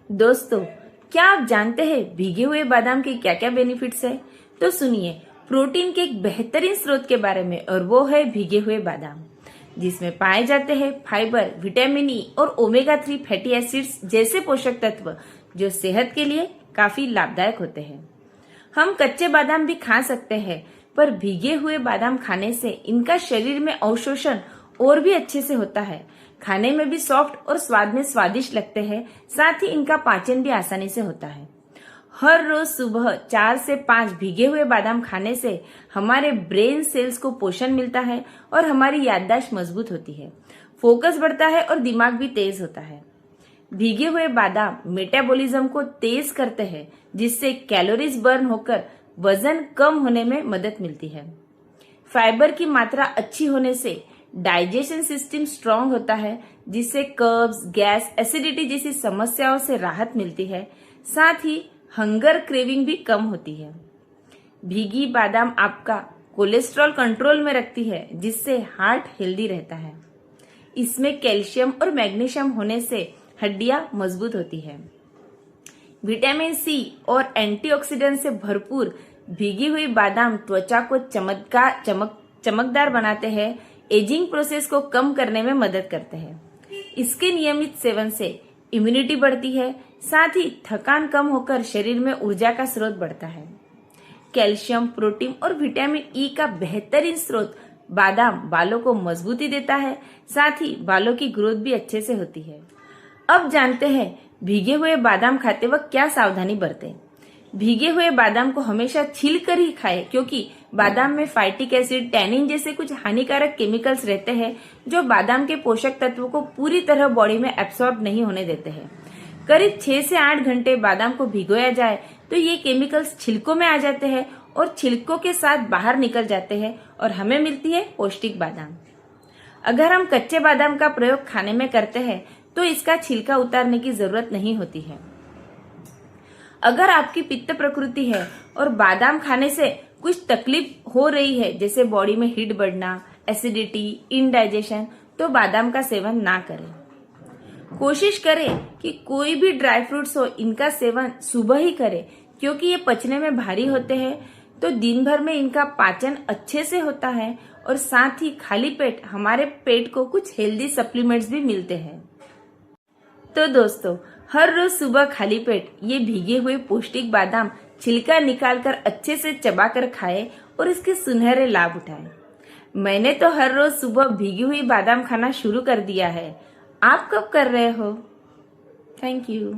दोस्तों, क्या आप जानते हैं भीगे हुए बादाम के क्या क्या बेनिफिट्स है? तो सुनिए प्रोटीन के एक बेहतरीन स्रोत के बारे में, और वो है भीगे हुए बादाम, जिसमें पाए जाते हैं फाइबर, विटामिन ई और ओमेगा 3 फैटी एसिड्स जैसे पोषक तत्व जो सेहत के लिए काफी लाभदायक होते हैं। हम कच्चे बादाम भी खा सकते हैं, पर भीगे हुए बादाम खाने से इनका शरीर में अवशोषण और भी अच्छे से होता है। खाने में भी सॉफ्ट और स्वाद में स्वादिष्ट लगते हैं। साथ ही इनका पाचन भी आसानी से होता है। हर रोज सुबह 4 से 5 भीगे हुए बादाम खाने से हमारे ब्रेन सेल्स को पोषण मिलता है और हमारी याददाश्त मजबूत होती है, फोकस बढ़ता है और दिमाग भी तेज होता है। भीगे हुए बादाम मेटाबॉलिज्म को तेज करते हैं, जिससे कैलोरीज बर्न होकर वजन कम होने में मदद मिलती है। फाइबर की मात्रा अच्छी होने से डाइजेशन सिस्टम स्ट्रांग होता है, जिससे कब्ज, गैस, एसिडिटी जैसी समस्याओं से राहत मिलती है। साथ ही हंगर क्रेविंग भी कम होती है। भीगी बादाम आपका कोलेस्ट्रॉल कंट्रोल में रखती है, जिससे हार्ट हेल्दी रहता है। इसमें कैल्शियम और मैग्नीशियम होने से हड्डियां मजबूत होती है। विटामिन सी और एंटीऑक्सीडेंट से भरपूर भीगी हुई बादाम त्वचा को चमकदार बनाते हैं, एजिंग प्रोसेस को कम करने में मदद करते हैं। इसके नियमित सेवन से इम्यूनिटी बढ़ती है, साथ ही थकान कम होकर शरीर में ऊर्जा का स्रोत बढ़ता है। कैल्शियम, प्रोटीन और विटामिन ई का बेहतरीन स्रोत बादाम बालों को मजबूती देता है, साथ ही बालों की ग्रोथ भी अच्छे से होती है। अब जानते हैं भीगे हुए बादाम खाते वक्त क्या सावधानी बरतें। भीगे हुए बादाम को हमेशा छीलकर ही खाएं, क्योंकि बादाम में फाइटिक एसिड, टैनिन जैसे कुछ हानिकारक केमिकल्स रहते हैं जो बादाम के पोषक तत्वों को पूरी तरह बॉडी में एब्सॉर्ब नहीं होने देते हैं। करीब 6 से 8 घंटे बादाम को भिगोया जाए तो ये केमिकल्स छिलकों में आ जाते हैं और छिलकों के साथ बाहर निकल जाते हैं और हमें मिलती है पौष्टिक बादाम। अगर हम कच्चे बादाम का प्रयोग खाने में करते हैं तो इसका छिलका उतारने की जरूरत नहीं होती है। अगर आपकी पित्त प्रकृति है और बादाम खाने से कुछ तकलीफ हो रही है, जैसे बॉडी में हीट बढ़ना, एसिडिटी, इनडाइजेशन, तो बादाम का सेवन ना करें। कोशिश करें कि कोई भी ड्राई फ्रूट्स हो, इनका सेवन सुबह ही करें, क्योंकि ये पचने में भारी होते हैं, तो दिन भर में इनका पाचन अच्छे से होता है और साथ ही खाली पेट हमारे पेट को कुछ हेल्दी सप्लीमेंट्स भी मिलते हैं। तो दोस्तों, हर रोज सुबह खाली पेट ये भीगे हुए पौष्टिक बादाम छिलका निकालकर अच्छे से चबाकर खाएं और इसके सुनहरे लाभ उठाएं। मैंने तो हर रोज सुबह भीगी हुई बादाम खाना शुरू कर दिया है। आप कब कर रहे हो? Thank you.